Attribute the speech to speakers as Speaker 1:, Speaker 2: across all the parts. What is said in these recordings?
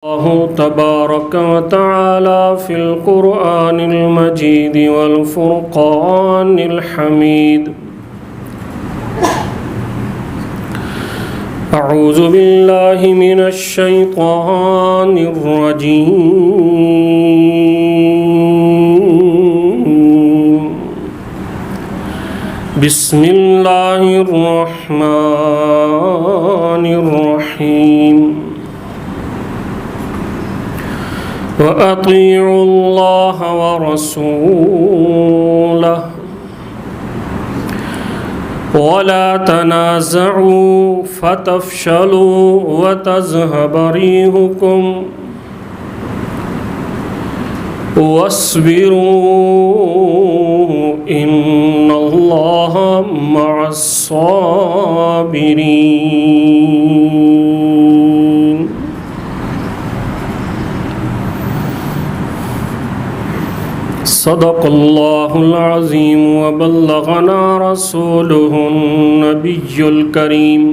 Speaker 1: الله تبارك وتعالى في القرآن المجيد والفرقان الحميد. أعوذ بالله من الشيطان الرجيم. بسم الله الرحمن الرحيم. وأطيعوا الله ورسوله ولا تنازعوا فتفشلوا وتذهب ريحكم واصبروا إن الله مع الصابرين. صدق الله العظيم وبلغنا رسوله النبي الكريم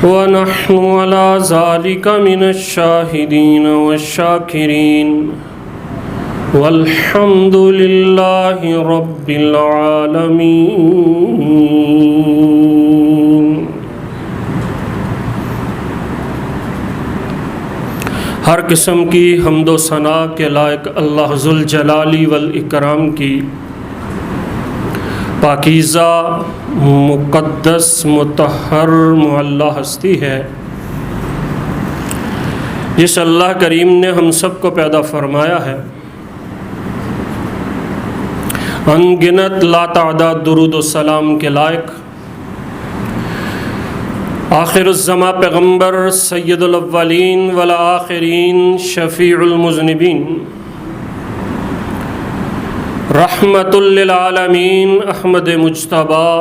Speaker 1: ونحن على ذلك من الشاهدين والشاكرين والحمد لله رب العالمين. ہر قسم کی حمد و ثنا کے لائق اللہ ذوالجلال والاکرام کی پاکیزہ مقدس مطہر معلی ہستی ہے، جس اللہ کریم نے ہم سب کو پیدا فرمایا ہے، ان گنت لا تعداد درود و سلام کے لائق آخر الزماں پیغمبر سید الاولین والآخرین شفیع المذنبین رحمت للعالمین احمد مجتبیٰ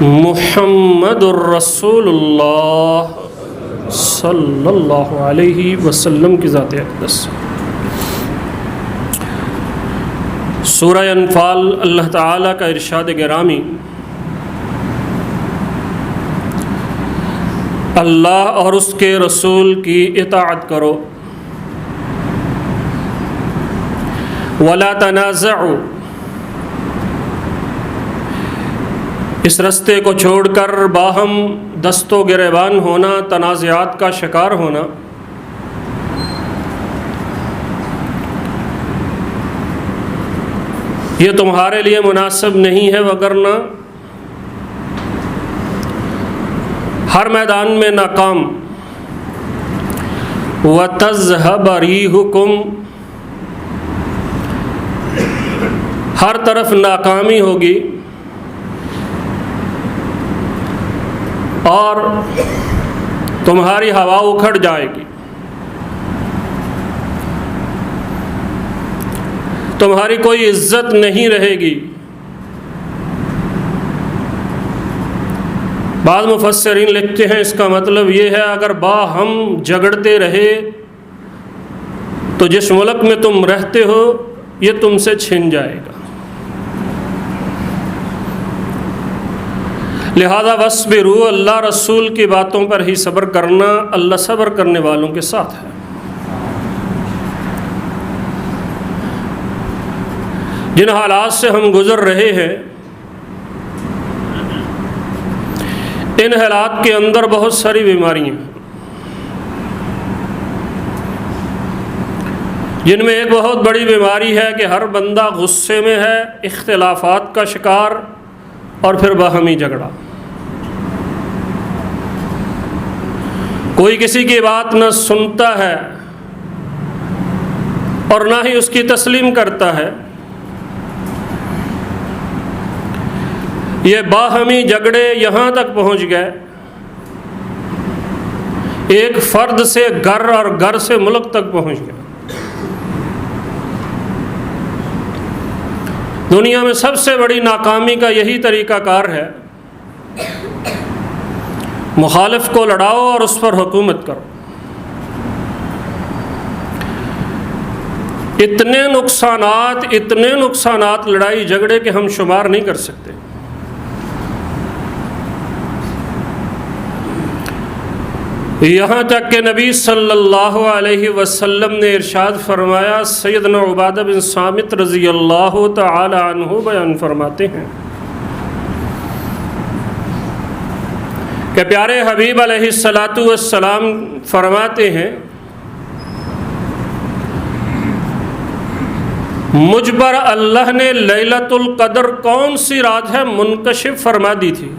Speaker 1: محمد الرسول اللہ صلی اللہ علیہ وسلم کی ذات اقدس. سورہ انفال اللہ تعالیٰ کا ارشاد گرامی، اللہ اور اس کے رسول کی اطاعت کرو، وَلَا تَنَازَعُوا، اس رستے کو چھوڑ کر باہم دست و گریبان ہونا، تنازعات کا شکار ہونا یہ تمہارے لیے مناسب نہیں ہے، وگرنہ ہر میدان میں ناکام. وَتَذْهَبَ رِيحُكُمْ، ہر طرف ناکامی ہوگی اور تمہاری ہوا اکھڑ جائے گی، تمہاری کوئی عزت نہیں رہے گی. بعض مفسرین لکھتے ہیں اس کا مطلب یہ ہے، اگر باہم جھگڑتے رہے تو جس ملک میں تم رہتے ہو یہ تم سے چھن جائے گا. لہذا وَاصْبِرُوا، اللہ رسول کی باتوں پر ہی صبر کرنا، اللہ صبر کرنے والوں کے ساتھ ہے. جن حالات سے ہم گزر رہے ہیں، ان حالات کے اندر بہت ساری بیماریاں ہیں، جن میں ایک بہت بڑی بیماری ہے کہ ہر بندہ غصے میں ہے، اختلافات کا شکار اور پھر باہمی جھگڑا. کوئی کسی کی بات نہ سنتا ہے اور نہ ہی اس کی تسلیم کرتا ہے. یہ باہمی جھگڑے یہاں تک پہنچ گئے، ایک فرد سے گھر اور گھر سے ملک تک پہنچ گئے. دنیا میں سب سے بڑی ناکامی کا یہی طریقہ کار ہے، مخالف کو لڑاؤ اور اس پر حکومت کرو. اتنے نقصانات لڑائی جھگڑے کے ہم شمار نہیں کر سکتے. یہاں تک کہ نبی صلی اللہ علیہ وسلم نے ارشاد فرمایا، سیدنا عبادہ بن صامت رضی اللہ تعالی عنہ بیان فرماتے ہیں کہ پیارے حبیب علیہ الصلاۃ والسلام فرماتے ہیں، مجھ پر اللہ نے لیلۃ القدر کون سی رات ہے منکشف فرما دی تھی۔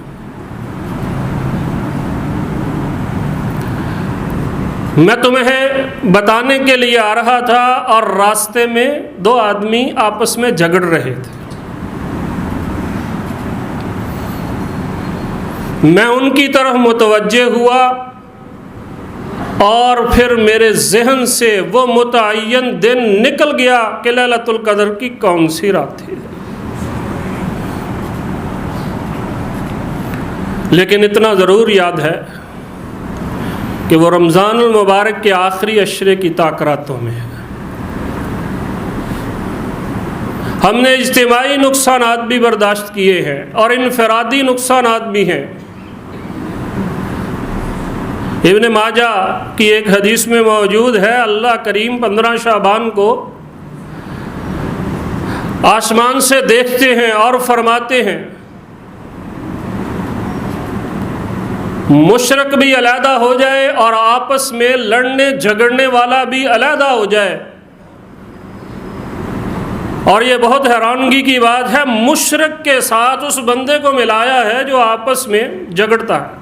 Speaker 1: میں تمہیں بتانے کے لیے آ رہا تھا اور راستے میں دو آدمی آپس میں جھگڑ رہے تھے۔ میں ان کی طرف متوجہ ہوا اور پھر میرے ذہن سے وہ متعین دن نکل گیا کہ لیلۃ القدر کی کون سی رات تھی، لیکن اتنا ضرور یاد ہے کہ وہ رمضان المبارک کے آخری عشرے کی تاکراتوں میں ہے۔ ہم نے اجتماعی نقصانات بھی برداشت کیے ہیں اور انفرادی نقصانات بھی ہیں۔ ابن ماجہ کی ایک حدیث میں موجود ہے، اللہ کریم 15 شعبان کو آسمان سے دیکھتے ہیں اور فرماتے ہیں مشرک بھی علیحدہ ہو جائے اور آپس میں لڑنے جھگڑنے والا بھی علیحدہ ہو جائے۔ اور یہ بہت حیرانگی کی بات ہے، مشرک کے ساتھ اس بندے کو ملایا ہے جو آپس میں جھگڑتا ہے۔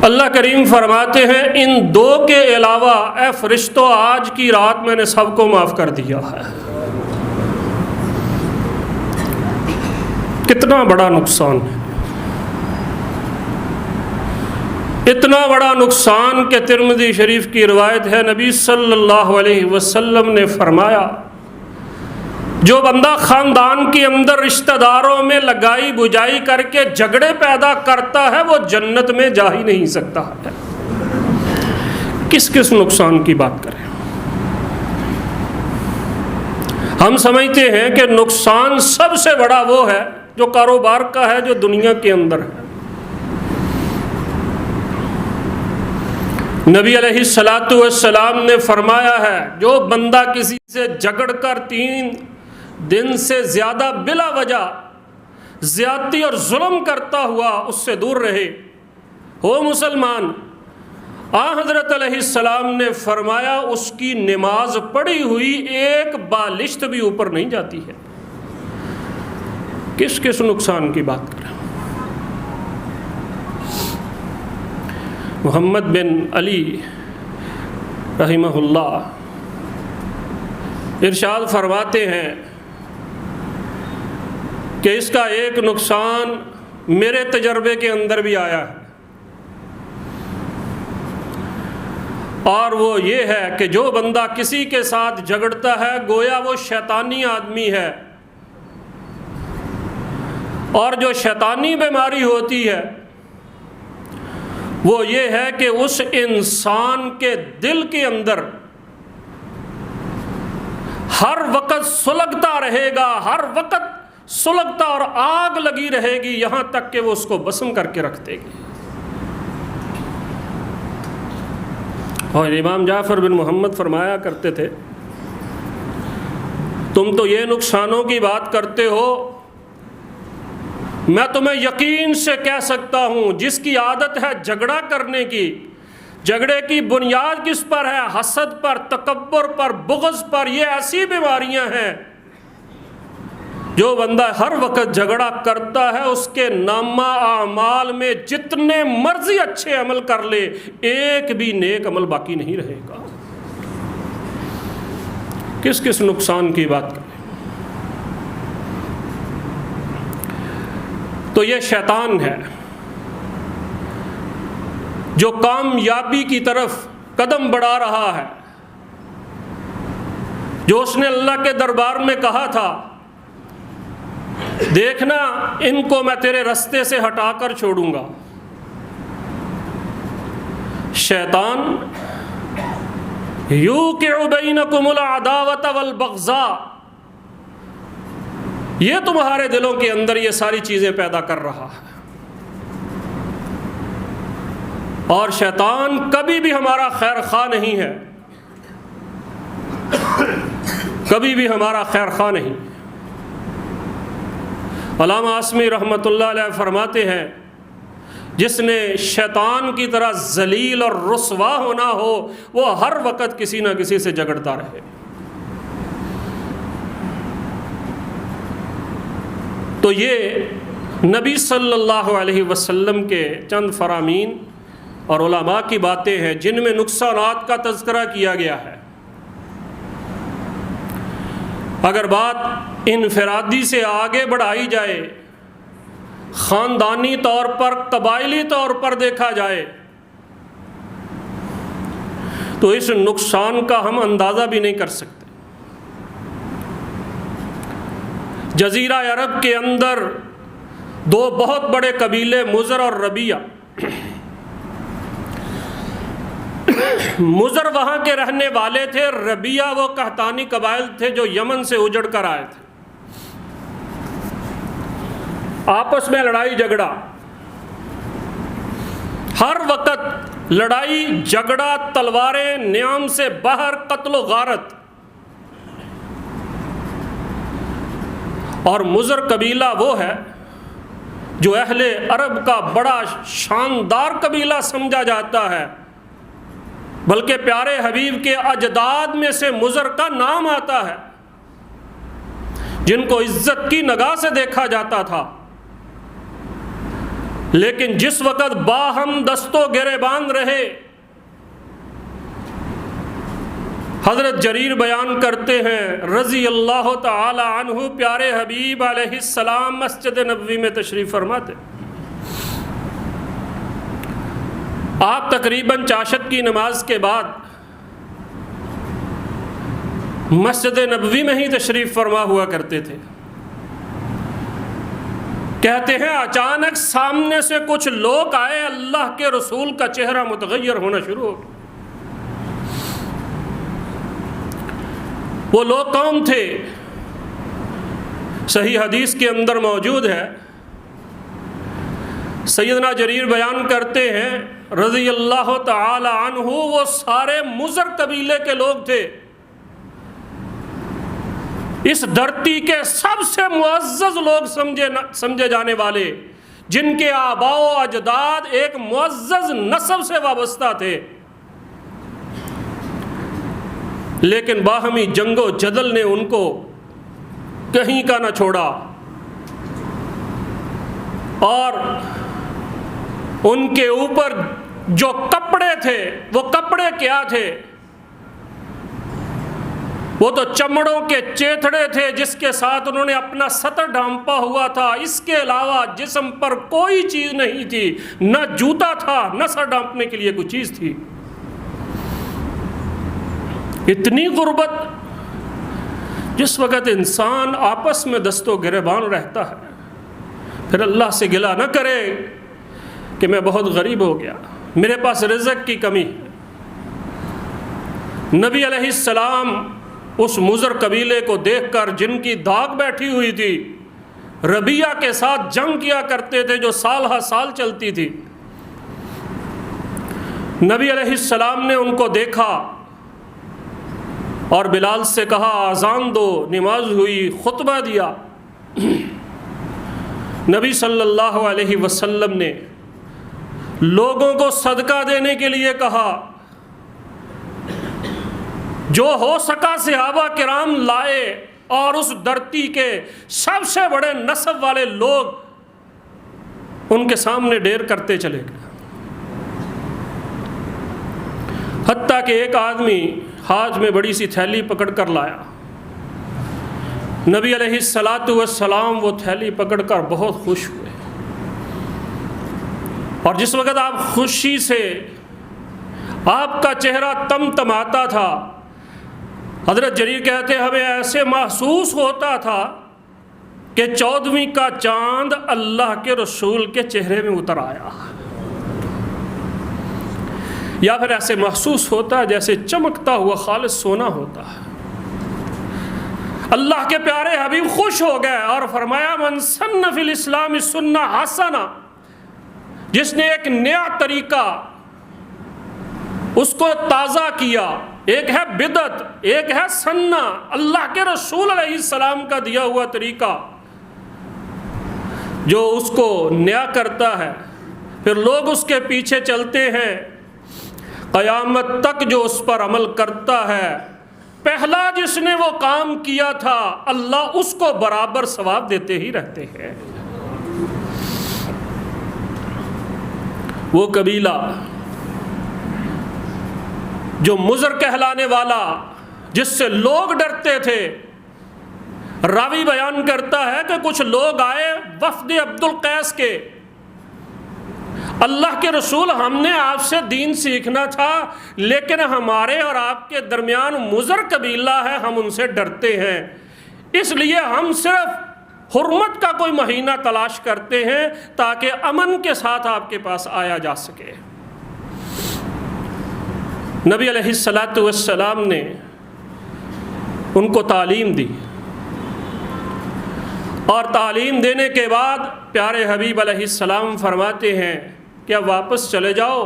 Speaker 1: اللہ کریم فرماتے ہیں ان دو کے علاوہ اے فرشتوں، آج کی رات میں نے سب کو معاف کر دیا ہے۔ کتنا بڑا نقصان ہے، اتنا بڑا نقصان کہ ترمذی شریف کی روایت ہے، نبی صلی اللہ علیہ وسلم نے فرمایا جو بندہ خاندان کے اندر رشتہ داروں میں لگائی بجائی کر کے جھگڑے پیدا کرتا ہے وہ جنت میں جا ہی نہیں سکتا ہے۔ کس نقصان کی بات کریں؟ ہم سمجھتے ہیں کہ نقصان سب سے بڑا وہ ہے جو کاروبار کا ہے، جو دنیا کے اندر ہے۔ نبی علیہ الصلاۃ والسلام نے فرمایا ہے جو بندہ کسی سے جھگڑ کر 3 دن سے زیادہ بلا وجہ زیادتی اور ظلم کرتا ہوا اس سے دور رہے، ہو مسلمان، حضرت علیہ السلام نے فرمایا اس کی نماز پڑھی ہوئی ایک بالشت بھی اوپر نہیں جاتی ہے۔ کس نقصان کی بات کریں؟ محمد بن علی رحمہ اللہ ارشاد فرماتے ہیں کہ اس کا ایک نقصان میرے تجربے کے اندر بھی آیا ہے، اور وہ یہ ہے کہ جو بندہ کسی کے ساتھ جھگڑتا ہے گویا وہ شیطانی آدمی ہے، اور جو شیطانی بیماری ہوتی ہے وہ یہ ہے کہ اس انسان کے دل کے اندر ہر وقت سلگتا رہے گا، ہر وقت سلگتا اور آگ لگی رہے گی، یہاں تک کہ وہ اس کو بسم کر کے رکھ دے گی۔ اور امام جعفر بن محمد فرمایا کرتے تھے تم تو یہ نقصانوں کی بات کرتے ہو، میں تمہیں یقین سے کہہ سکتا ہوں جس کی عادت ہے جھگڑا کرنے کی، جھگڑے کی بنیاد کس پر ہے؟ حسد پر، تکبر پر، بغض پر۔ یہ ایسی بیماریاں ہیں جو بندہ ہر وقت جھگڑا کرتا ہے اس کے نامہ اعمال میں جتنے مرضی اچھے عمل کر لے ایک بھی نیک عمل باقی نہیں رہے گا۔ کس نقصان کی بات کریں؟ تو یہ شیطان ہے جو کامیابی کی طرف قدم بڑھا رہا ہے، جو اس نے اللہ کے دربار میں کہا تھا دیکھنا ان کو میں تیرے رستے سے ہٹا کر چھوڑوں گا۔ شیطان یوقع بینکم العداوۃ والبغضاء، یہ تمہارے دلوں کے اندر یہ ساری چیزیں پیدا کر رہا ہے۔ اور شیطان کبھی بھی ہمارا خیر خواہ نہیں ہے، کبھی بھی ہمارا خیر خواہ نہیں۔ علامہ عاصمی رحمۃ اللہ علیہ فرماتے ہیں جس نے شیطان کی طرح ذلیل اور رسوا ہونا ہو وہ ہر وقت کسی نہ کسی سے جھگڑتا رہے۔ تو یہ نبی صلی اللہ علیہ وسلم کے چند فرامین اور علماء کی باتیں ہیں جن میں نقصانات کا تذکرہ کیا گیا ہے۔ اگر بات انفرادی سے آگے بڑھائی جائے، خاندانی طور پر، قبائلی طور پر دیکھا جائے تو اس نقصان کا ہم اندازہ بھی نہیں کر سکتے۔ جزیرہ عرب کے اندر دو بہت بڑے قبیلے مضر اور ربیہ، مضر وہاں کے رہنے والے تھے، ربیہ وہ قحطانی قبائل تھے جو یمن سے اجڑ کر آئے تھے۔ آپس میں لڑائی جھگڑا، ہر وقت لڑائی جھگڑا، تلواریں نیام سے باہر، قتل و غارت۔ اور مضر قبیلہ وہ ہے جو اہل عرب کا بڑا شاندار قبیلہ سمجھا جاتا ہے، بلکہ پیارے حبیب کے اجداد میں سے مضر کا نام آتا ہے، جن کو عزت کی نگاہ سے دیکھا جاتا تھا۔ لیکن جس وقت باہم دست و گریبان رہے، حضرت جریر بیان کرتے ہیں رضی اللہ تعالی عنہ، پیارے حبیب علیہ السلام مسجد نبوی میں تشریف فرماتے، آپ تقریباً چاشت کی نماز کے بعد مسجد نبوی میں ہی تشریف فرما ہوا کرتے تھے۔ کہتے ہیں اچانک سامنے سے کچھ لوگ آئے، اللہ کے رسول کا چہرہ متغیر ہونا شروع ہو گیا۔ وہ لوگ کون تھے؟ صحیح حدیث کے اندر موجود ہے، سیدنا جریر بیان کرتے ہیں رضی اللہ تعالی عنہ، وہ سارے مضر قبیلے کے لوگ تھے، اس دھرتی کے سب سے معزز لوگ سمجھے جانے والے، جن کے آباء و اجداد ایک معزز نسب سے وابستہ تھے۔ لیکن باہمی جنگ و جدل نے ان کو کہیں کا نہ چھوڑا، اور ان کے اوپر جو کپڑے تھے وہ کپڑے کیا تھے؟ وہ تو چمڑوں کے چیتھڑے تھے جس کے ساتھ انہوں نے اپنا سطر ڈھانپا ہوا تھا، اس کے علاوہ جسم پر کوئی چیز نہیں تھی، نہ جوتا تھا، نہ سر ڈھانپنے کے لیے کوئی چیز تھی۔ اتنی غربت، جس وقت انسان آپس میں دست و گریبان رہتا ہے، پھر اللہ سے گلہ نہ کرے کہ میں بہت غریب ہو گیا، میرے پاس رزق کی کمی ہے۔ نبی علیہ السلام اس مضر قبیلے کو دیکھ کر، جن کی دھاک بیٹھی ہوئی تھی، ربیہ کے ساتھ جنگ کیا کرتے تھے جو سال ہر سال چلتی تھی، نبی علیہ السلام نے ان کو دیکھا اور بلال سے کہا اذان دو، نماز ہوئی، خطبہ دیا۔ نبی صلی اللہ علیہ وسلم نے لوگوں کو صدقہ دینے کے لیے کہا، جو ہو سکا صحابہ کرام لائے، اور اس دھرتی کے سب سے بڑے نسب والے لوگ ان کے سامنے ڈھیر کرتے چلے گئے، حتیٰ کہ ایک آدمی ہاتھ میں بڑی سی تھیلی پکڑ کر لایا۔ نبی علیہ السلام وہ تھیلی پکڑ کر بہت خوش ہوئے، اور جس وقت آپ خوشی سے آپ کا چہرہ تمتماتا تھا، حضرت جریر کہتے ہمیں ایسے محسوس ہوتا تھا کہ 14ویں کا چاند اللہ کے رسول کے چہرے میں اتر آیا، یا پھر ایسے محسوس ہوتا ہے جیسے چمکتا ہوا خالص سونا ہوتا ہے۔ اللہ کے پیارے حبیب خوش ہو گئے اور فرمایا من سن فی الاسلام سنہ حسنہ، جس نے ایک نیا طریقہ اس کو تازہ کیا. ایک ہے بدعت، ایک ہے سنہ، اللہ کے رسول علیہ السلام کا دیا ہوا طریقہ جو اس کو نیا کرتا ہے، پھر لوگ اس کے پیچھے چلتے ہیں. قیامت تک جو اس پر عمل کرتا ہے، پہلا جس نے وہ کام کیا تھا، اللہ اس کو برابر ثواب دیتے ہی رہتے ہیں. وہ قبیلہ جو مضر کہلانے والا، جس سے لوگ ڈرتے تھے، راوی بیان کرتا ہے کہ کچھ لوگ آئے وفد عبد القیس کے، اللہ کے رسول ہم نے آپ سے دین سیکھنا تھا، لیکن ہمارے اور آپ کے درمیان مضر قبیلہ ہے، ہم ان سے ڈرتے ہیں، اس لیے ہم صرف حرمت کا کوئی مہینہ تلاش کرتے ہیں تاکہ امن کے ساتھ آپ کے پاس آیا جا سکے. نبی علیہ السلام نے ان کو تعلیم دی، اور تعلیم دینے کے بعد پیارے حبیب علیہ السلام فرماتے ہیں کہ اب واپس چلے جاؤ،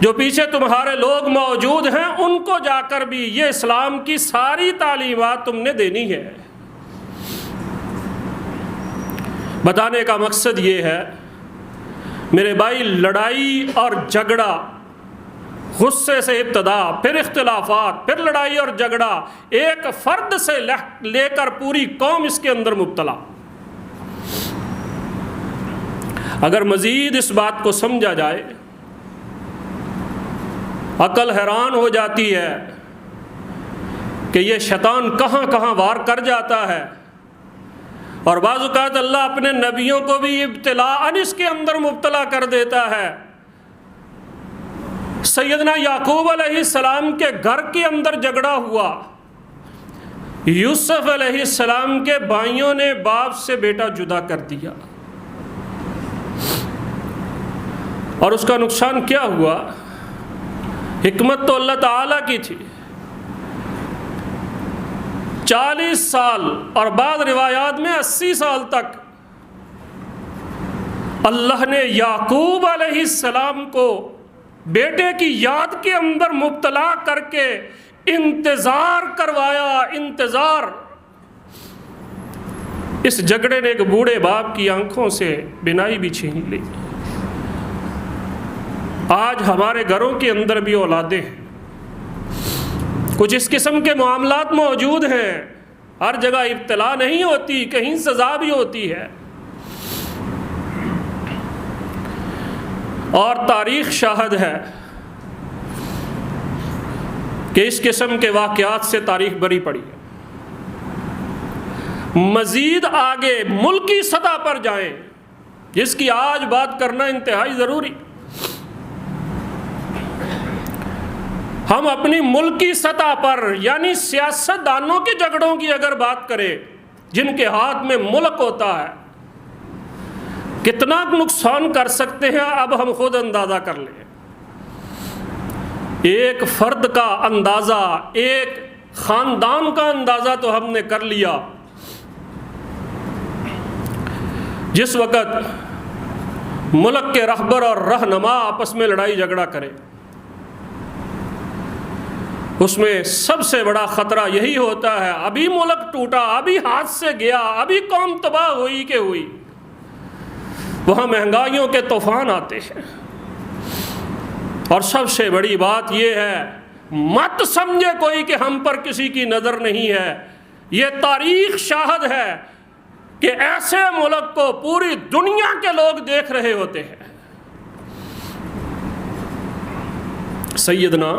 Speaker 1: جو پیچھے تمہارے لوگ موجود ہیں ان کو جا کر بھی یہ اسلام کی ساری تعلیمات تم نے دینی ہے. بتانے کا مقصد یہ ہے میرے بھائی، لڑائی اور جھگڑا، غصے سے ابتدا، پھر اختلافات، پھر لڑائی اور جھگڑا، ایک فرد سے لے کر پوری قوم اس کے اندر مبتلا. اگر مزید اس بات کو سمجھا جائے، عقل حیران ہو جاتی ہے کہ یہ شیطان کہاں کہاں وار کر جاتا ہے، اور بعض اوقات اللہ اپنے نبیوں کو بھی ابتلاءً اس کے اندر مبتلا کر دیتا ہے. سیدنا یعقوب علیہ السلام کے گھر کے اندر جھگڑا ہوا، یوسف علیہ السلام کے بھائیوں نے باپ سے بیٹا جدا کر دیا، اور اس کا نقصان کیا ہوا؟ حکمت تو اللہ تعالیٰ کی تھی. 40 سال اور بعض روایات میں 80 سال تک اللہ نے یعقوب علیہ السلام کو بیٹے کی یاد کے اندر مبتلا کر کے انتظار کروایا. انتظار. اس جھگڑے نے ایک بوڑھے باپ کی آنکھوں سے بینائی بھی چھین لی. آج ہمارے گھروں کے اندر بھی اولادیں ہیں، کچھ اس قسم کے معاملات موجود ہیں. ہر جگہ ابتلا نہیں ہوتی، کہیں سزا بھی ہوتی ہے. اور تاریخ شاہد ہے کہ اس قسم کے واقعات سے تاریخ بری پڑی ہے. مزید آگے ملکی سطح پر جائیں، جس کی آج بات کرنا انتہائی ضروری. ہم اپنی ملکی سطح پر یعنی سیاست دانوں کے جھگڑوں کی اگر بات کریں، جن کے ہاتھ میں ملک ہوتا ہے، کتنا نقصان کر سکتے ہیں اب ہم خود اندازہ کر لیں. ایک فرد کا اندازہ، ایک خاندان کا اندازہ تو ہم نے کر لیا. جس وقت ملک کے رہبر اور رہنما آپس میں لڑائی جھگڑا کرے، اس میں سب سے بڑا خطرہ یہی ہوتا ہے، ابھی ملک ٹوٹا، ابھی ہاتھ سے گیا، ابھی قوم تباہ ہوئی کہ ہوئی، وہاں مہنگائیوں کے طوفان آتے ہیں. اور سب سے بڑی بات یہ ہے، مت سمجھے کوئی کہ ہم پر کسی کی نظر نہیں ہے. یہ تاریخ شاہد ہے کہ ایسے ملک کو پوری دنیا کے لوگ دیکھ رہے ہوتے ہیں. سیدنا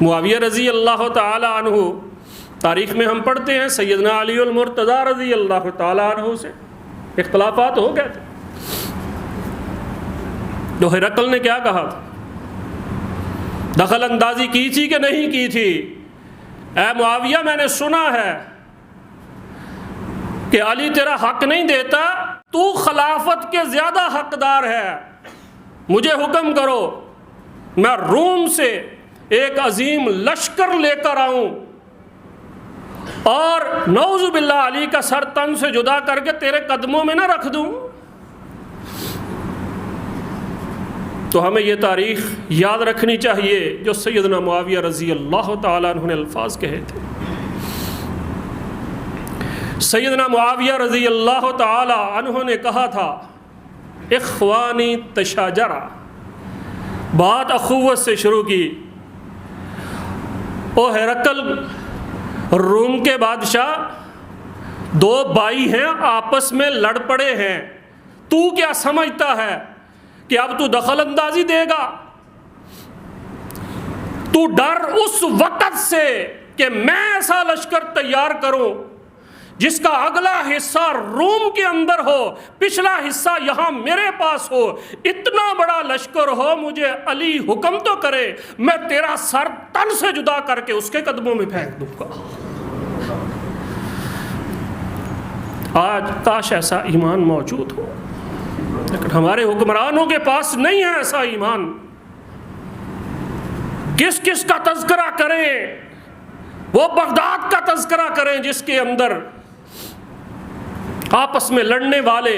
Speaker 1: معاویہ رضی اللہ تعالی عنہ، تاریخ میں ہم پڑھتے ہیں سیدنا علی المرتضی رضی اللہ تعالی عنہ سے اختلافات ہو گئے تھے. تو ہرقل نے کیا کہا تھا؟ دخل اندازی کی تھی کہ نہیں کی تھی؟ اے معاویہ، میں نے سنا ہے کہ علی تیرا حق نہیں دیتا، تو خلافت کے زیادہ حقدار ہے، مجھے حکم کرو میں روم سے ایک عظیم لشکر لے کر آؤں اور نعوذ باللہ علی کا سر تن سے جدا کر کے تیرے قدموں میں نہ رکھ دوں. تو ہمیں یہ تاریخ یاد رکھنی چاہیے جو سیدنا معاویہ رضی اللہ تعالیٰ عنہ نے الفاظ کہے تھے۔ سیدنا معاویہ رضی اللہ تعالیٰ عنہ نے کہا تھا اخوانی تشاجرہ، بات اخوت سے شروع کی۔ او ہرقل، روم کے بادشاہ، دو بھائی ہیں آپس میں لڑ پڑے ہیں، تو کیا سمجھتا ہے کہ اب تو دخل اندازی دے گا؟ تو ڈر اس وقت سے کہ میں ایسا لشکر تیار کروں جس کا اگلا حصہ روم کے اندر ہو، پچھلا حصہ یہاں میرے پاس ہو، اتنا بڑا لشکر ہو، مجھے علی حکم تو کرے، میں تیرا سر تن سے جدا کر کے اس کے قدموں میں پھینک دوں گا۔ آج کاش ایسا ایمان موجود ہو، لیکن ہمارے حکمرانوں کے پاس نہیں ہے ایسا ایمان۔ کس کس کا تذکرہ کریں؟ وہ بغداد کا تذکرہ کریں جس کے اندر آپس میں لڑنے والے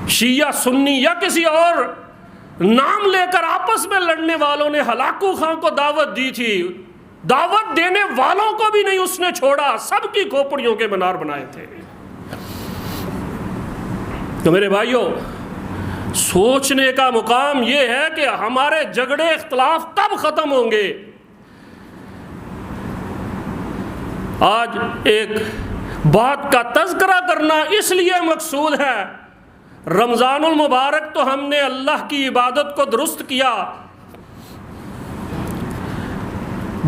Speaker 1: شیعہ سنی یا کسی اور نام لے کر آپس میں لڑنے والوں نے ہلاکو خان کو دعوت دی تھی، دعوت دینے والوں کو بھی نہیں اس نے چھوڑا، سب کی کھوپڑیوں کے منار بنائے تھے۔ تو میرے بھائیوں، سوچنے کا مقام یہ ہے کہ ہمارے جھگڑے اختلاف کب ختم ہوں گے۔ آج ایک بات کا تذکرہ کرنا اس لیے مقصود ہے، رمضان المبارک تو ہم نے اللہ کی عبادت کو درست کیا،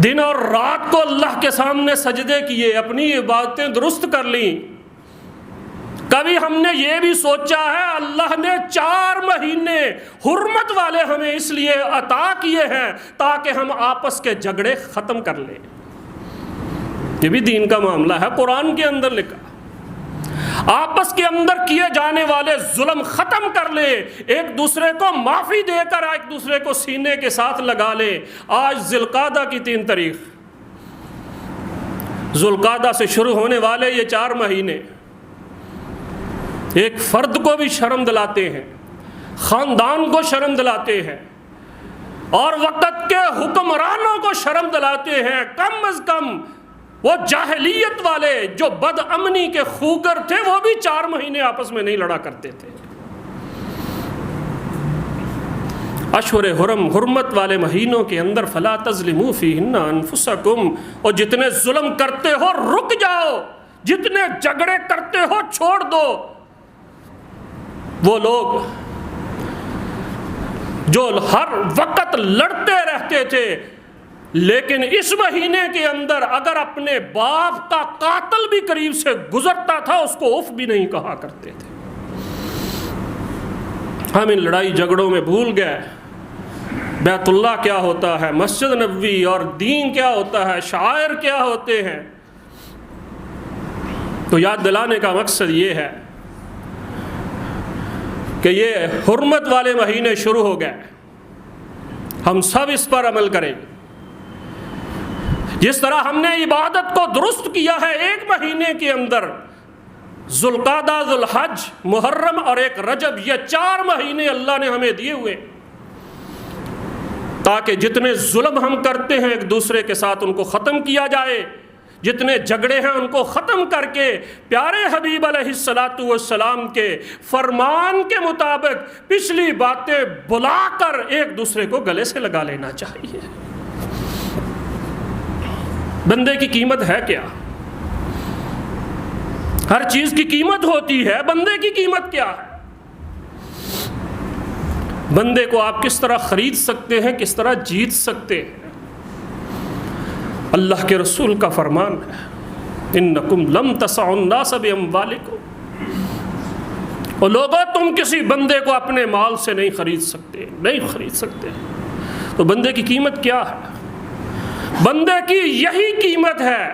Speaker 1: دن اور رات کو اللہ کے سامنے سجدے کیے، اپنی عبادتیں درست کر لیں۔ کبھی ہم نے یہ بھی سوچا ہے اللہ نے 4 مہینے حرمت والے ہمیں اس لیے عطا کیے ہیں تاکہ ہم آپس کے جھگڑے ختم کر لیں؟ یہ بھی دین کا معاملہ ہے، قرآن کے اندر لکھا، آپس کے اندر کیے جانے والے ظلم ختم کر لے، ایک دوسرے کو معافی دے کر ایک دوسرے کو سینے کے ساتھ لگا لے۔ آج ذی القعدہ کی 3 تاریخ، ذی القعدہ سے شروع ہونے والے یہ 4 مہینے ایک فرد کو بھی شرم دلاتے ہیں، خاندان کو شرم دلاتے ہیں، اور وقت کے حکمرانوں کو شرم دلاتے ہیں۔ کم از کم وہ جاہلیت والے جو بد امنی کے خوگر تھے وہ بھی 4 مہینے آپس میں نہیں لڑا کرتے تھے۔ اشہر حرم، حرمت والے مہینوں کے اندر فلا تظلموا فیہن انفسکم، اور جتنے ظلم کرتے ہو رک جاؤ، جتنے جھگڑے کرتے ہو چھوڑ دو۔ وہ لوگ جو ہر وقت لڑتے رہتے تھے لیکن اس مہینے کے اندر اگر اپنے باپ کا قاتل بھی قریب سے گزرتا تھا اس کو اف بھی نہیں کہا کرتے تھے۔ ہم ان لڑائی جھگڑوں میں بھول گئے بیت اللہ کیا ہوتا ہے، مسجد نبوی اور دین کیا ہوتا ہے، شعائر کیا ہوتے ہیں۔ تو یاد دلانے کا مقصد یہ ہے کہ یہ حرمت والے مہینے شروع ہو گئے، ہم سب اس پر عمل کریں۔ جس طرح ہم نے عبادت کو درست کیا ہے 1 مہینے کے اندر، ذی القعدہ، ذی الحج، محرم اور ایک رجب، یہ 4 مہینے اللہ نے ہمیں دیے ہوئے تاکہ جتنے ظلم ہم کرتے ہیں ایک دوسرے کے ساتھ ان کو ختم کیا جائے، جتنے جھگڑے ہیں ان کو ختم کر کے پیارے حبیب علیہ السلام کے فرمان کے مطابق پچھلی باتیں بلا کر ایک دوسرے کو گلے سے لگا لینا چاہیے۔ بندے کی قیمت ہے کیا؟ ہر چیز کی قیمت ہوتی ہے، بندے کی قیمت کیا ہے؟ بندے کو آپ کس طرح خرید سکتے ہیں، کس طرح جیت سکتے ہیں؟ اللہ کے رسول کا فرمان ہے انکم لم تسعوا الناس باموالکم، اور لوگوں تم کسی بندے کو اپنے مال سے نہیں خرید سکتے، نہیں خرید سکتے۔ تو بندے کی قیمت کیا ہے؟ بندے کی یہی قیمت ہے،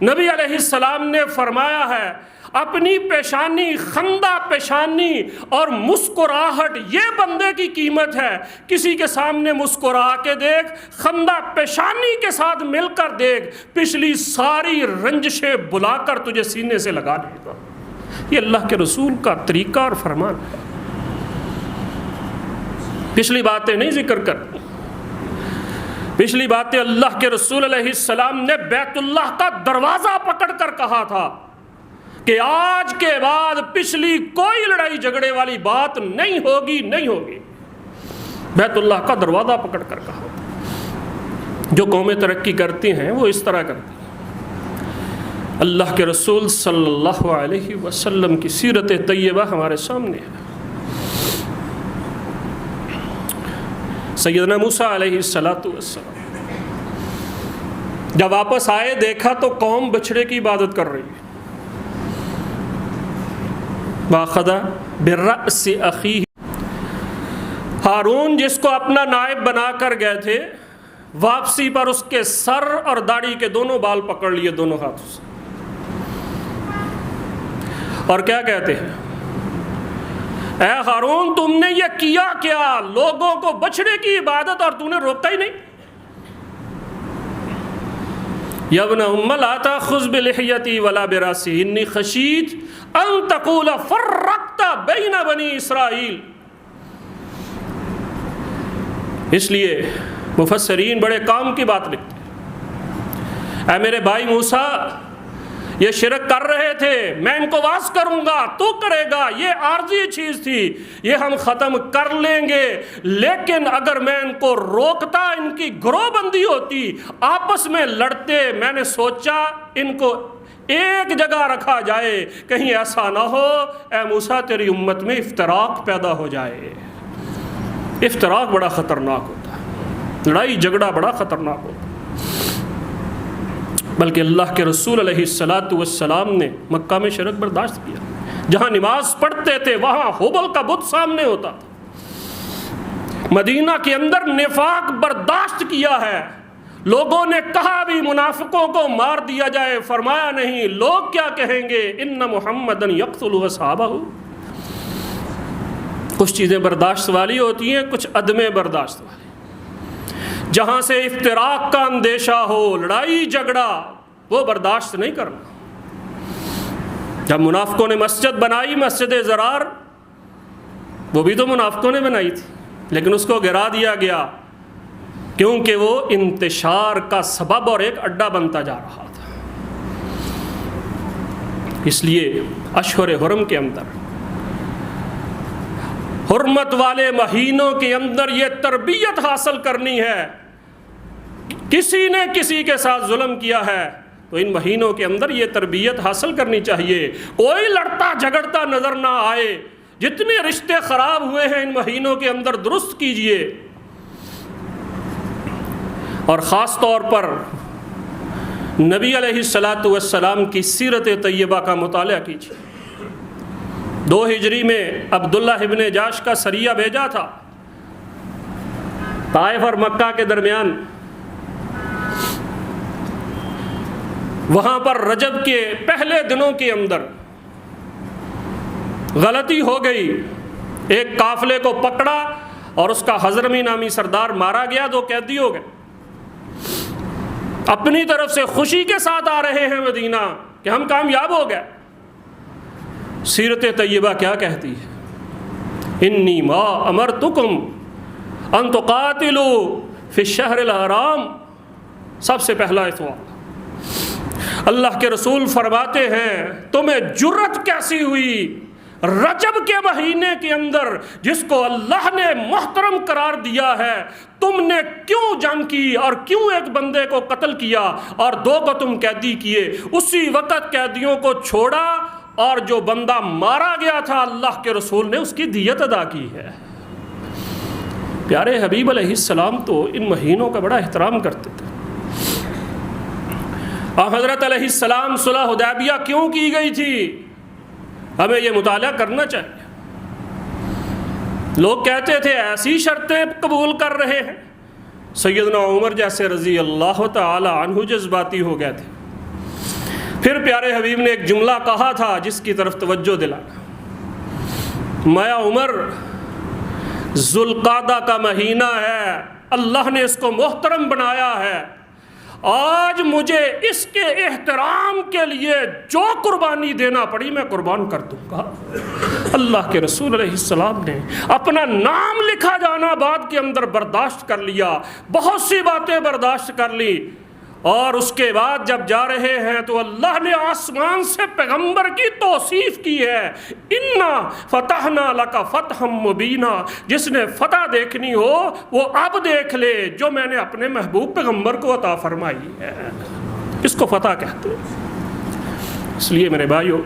Speaker 1: نبی علیہ السلام نے فرمایا ہے اپنی پیشانی، خندہ پیشانی اور مسکراہٹ یہ بندے کی قیمت ہے۔ کسی کے سامنے مسکرا کے دیکھ، خندہ پیشانی کے ساتھ مل کر دیکھ، پچھلی ساری رنجشیں بلا کر تجھے سینے سے لگا دے گا۔ یہ اللہ کے رسول کا طریقہ اور فرمان ہے۔ پچھلی باتیں نہیں ذکر کر، پچھلی باتیں اللہ کے رسول علیہ السلام نے بیت اللہ کا دروازہ پکڑ کر کہا تھا کہ آج کے بعد پچھلی کوئی لڑائی جھگڑے والی بات نہیں ہوگی، نہیں ہوگی۔ بیت اللہ کا دروازہ پکڑ کر کہا۔ جو قومیں ترقی کرتی ہیں وہ اس طرح کرتی ہیں۔ اللہ کے رسول صلی اللہ علیہ وسلم کی سیرت طیبہ ہمارے سامنے ہے۔ سیدنا موسیٰ علیہ السلام جب واپس آئے دیکھا تو قوم بچھڑے کی عبادت کر رہی ہے۔ وَأَخَذَ بِالرَّأْسِ أَخِيهِ، ہارون جس کو اپنا نائب بنا کر گئے تھے، واپسی پر اس کے سر اور داڑھی کے دونوں بال پکڑ لیے دونوں ہاتھوں سے، اور کیا کہتے ہیں، اے ہارون تم نے یہ کیا کیا؟ لوگوں کو بچھڑے کی عبادت اور تم نے روکا ہی نہیں۔ یا ابن ام لا تأخذ بلحیتی ولا براسی انی خشیت ان تقول فرقت بین بنی اسرائیل۔ اس لیے مفسرین بڑے کام کی بات لکھتے ہیں، اے میرے بھائی موسیٰ یہ شرک کر رہے تھے، میں ان کو واز کروں گا، تو کرے گا، یہ عارضی چیز تھی، یہ ہم ختم کر لیں گے، لیکن اگر میں ان کو روکتا، ان کی گروہ بندی ہوتی، آپس میں لڑتے، میں نے سوچا ان کو ایک جگہ رکھا جائے، کہیں ایسا نہ ہو اے موسیٰ تیری امت میں افتراق پیدا ہو جائے۔ افتراق بڑا خطرناک ہوتا ہے، لڑائی جھگڑا بڑا خطرناک ہوتا ہے۔ بلکہ اللہ کے رسول علیہ السلام نے مکہ میں شرک برداشت کیا، جہاں نماز پڑھتے تھے وہاں حبل کا بت سامنے ہوتا تھا۔ مدینہ کے اندر نفاق برداشت کیا ہے، لوگوں نے کہا بھی منافقوں کو مار دیا جائے، فرمایا نہیں، لوگ کیا کہیں گے، ان محمدن یقتل اصحابہ۔ کچھ چیزیں برداشت والی ہوتی ہیں، کچھ عدم برداشت والی۔ جہاں سے افتراق کا اندیشہ ہو، لڑائی جھگڑا، وہ برداشت نہیں کرنا۔ جب منافقوں نے مسجد بنائی، مسجد زرار، وہ بھی تو منافقوں نے بنائی تھی، لیکن اس کو گرا دیا گیا کیونکہ وہ انتشار کا سبب اور ایک اڈا بنتا جا رہا تھا۔ اس لیے اشہر حرم کے اندر، حرمت والے مہینوں کے اندر یہ تربیت حاصل کرنی ہے۔ کسی نے کسی کے ساتھ ظلم کیا ہے تو ان مہینوں کے اندر یہ تربیت حاصل کرنی چاہیے، کوئی لڑتا جھگڑتا نظر نہ آئے، جتنے رشتے خراب ہوئے ہیں ان مہینوں کے اندر درست کیجئے، اور خاص طور پر نبی علیہ السلام کی سیرت طیبہ کا مطالعہ کیجئے۔ 2 ہجری میں عبداللہ ابن جاش کا سریہ بھیجا تھا طائف اور مکہ کے درمیان، وہاں پر رجب کے پہلے دنوں کے اندر غلطی ہو گئی، ایک قافلے کو پکڑا اور اس کا حضرمی نامی سردار مارا گیا، 2 قیدی ہو گئے۔ اپنی طرف سے خوشی کے ساتھ آ رہے ہیں مدینہ کہ ہم کامیاب ہو گئے۔ سیرت طیبہ کیا کہتی ہے، انی ما امرتکم ان تقاتلوا فی الشہر الحرام۔ سب سے پہلا اتوار اللہ کے رسول فرماتے ہیں تمہیں جرت کیسی ہوئی رجب کے مہینے کے اندر جس کو اللہ نے محترم قرار دیا ہے، تم نے کیوں جنگ کی اور کیوں ایک بندے کو قتل کیا اور 2 کو تم قیدی کیے؟ اسی وقت قیدیوں کو چھوڑا اور جو بندہ مارا گیا تھا اللہ کے رسول نے اس کی دیت ادا کی ہے۔ پیارے حبیب علیہ السلام تو ان مہینوں کا بڑا احترام کرتے تھے۔ اور حضرت علیہ السلام صلح حدیبیہ کیوں کی گئی تھی، ہمیں یہ مطالعہ کرنا چاہیے۔ لوگ کہتے تھے ایسی شرطیں قبول کر رہے ہیں، سیدنا عمر جیسے رضی اللہ تعالی عنہ جذباتی ہو گئے تھے۔ پھر پیارے حبیب نے ایک جملہ کہا تھا جس کی طرف توجہ دلانا، میاں عمر ذوالقعدہ کا مہینہ ہے، اللہ نے اس کو محترم بنایا ہے، آج مجھے اس کے احترام کے لیے جو قربانی دینا پڑی میں قربان کر دوں گا۔ اللہ کے رسول علیہ السلام نے اپنا نام لکھا جانا بعد کے اندر برداشت کر لیا، بہت سی باتیں برداشت کر لی، اور اس کے بعد جب جا رہے ہیں تو اللہ نے آسمان سے پیغمبر کی توصیف کی ہے، اِنَّا فَتَحْنَا لَكَ فَتْحًا مُبِينًا، جس نے فتح دیکھنی ہو وہ اب دیکھ لے جو میں نے اپنے محبوب پیغمبر کو عطا فرمائی ہے۔ اس کو فتح کہتے ہیں۔ اس لیے میرے بھائیو،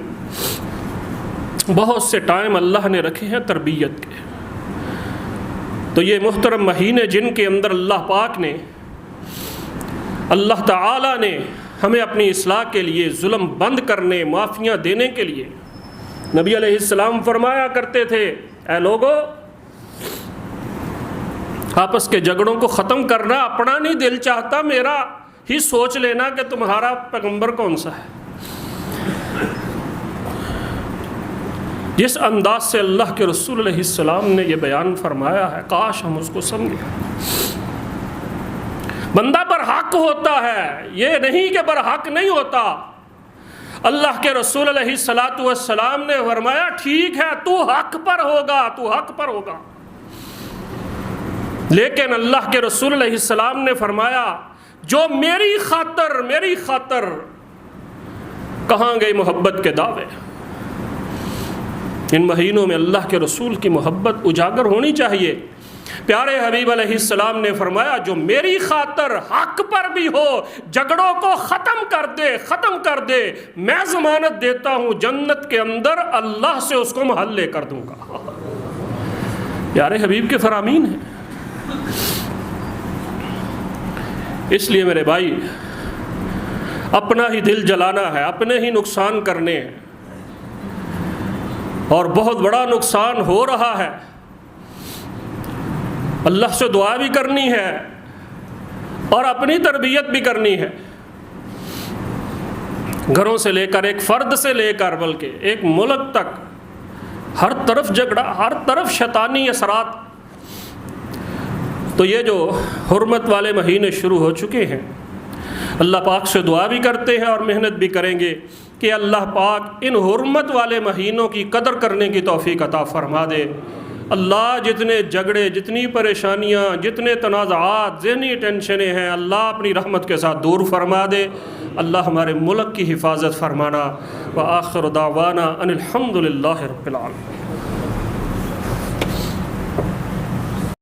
Speaker 1: بہت سے ٹائم اللہ نے رکھے ہیں تربیت کے، تو یہ محترم مہینے جن کے اندر اللہ پاک نے، اللہ تعالیٰ نے ہمیں اپنی اصلاح کے لیے، ظلم بند کرنے، معافیاں دینے کے لیے، نبی علیہ السلام فرمایا کرتے تھے، اے لوگو، آپس کے جھگڑوں کو ختم کرنا، اپنا نہیں دل چاہتا، میرا ہی سوچ لینا کہ تمہارا پیغمبر کون سا ہے۔ جس انداز سے اللہ کے رسول علیہ السلام نے یہ بیان فرمایا ہے، کاش ہم اس کو سمجھیں۔ بندہ برحق ہوتا ہے، یہ نہیں کہ برحق نہیں ہوتا۔ اللہ کے رسول علیہ السلام نے فرمایا، ٹھیک ہے تو حق پر ہوگا، تو حق پر ہوگا، لیکن اللہ کے رسول علیہ السلام نے فرمایا، جو میری خاطر کہاں گئی محبت کے دعوے۔ ان مہینوں میں اللہ کے رسول کی محبت اجاگر ہونی چاہیے۔ پیارے حبیب علیہ السلام نے فرمایا، جو میری خاطر حق پر بھی ہو جھگڑوں کو ختم کر دے، میں ضمانت دیتا ہوں جنت کے اندر اللہ سے اس کو محل لے کر دوں گا۔ پیارے حبیب کے فرامین ہیں۔ اس لیے میرے بھائی، اپنا ہی دل جلانا ہے، اپنے ہی نقصان کرنے ہیں، اور بہت بڑا نقصان ہو رہا ہے۔ اللہ سے دعا بھی کرنی ہے اور اپنی تربیت بھی کرنی ہے، گھروں سے لے کر، ایک فرد سے لے کر، بلکہ ایک ملک تک، ہر طرف جھگڑا، ہر طرف شیطانی اثرات۔ تو یہ جو حرمت والے مہینے شروع ہو چکے ہیں، اللہ پاک سے دعا بھی کرتے ہیں اور محنت بھی کریں گے کہ اللہ پاک ان حرمت والے مہینوں کی قدر کرنے کی توفیق عطا فرما دے۔ اللہ جتنے جھگڑے، جتنی پریشانیاں، جتنے تنازعات، ذہنی ٹینشنیں ہیں، اللہ اپنی رحمت کے ساتھ دور فرما دے۔ اللہ ہمارے ملک کی حفاظت فرمانا۔ وآخر دعوانا ان الحمد للہ رب العالمین۔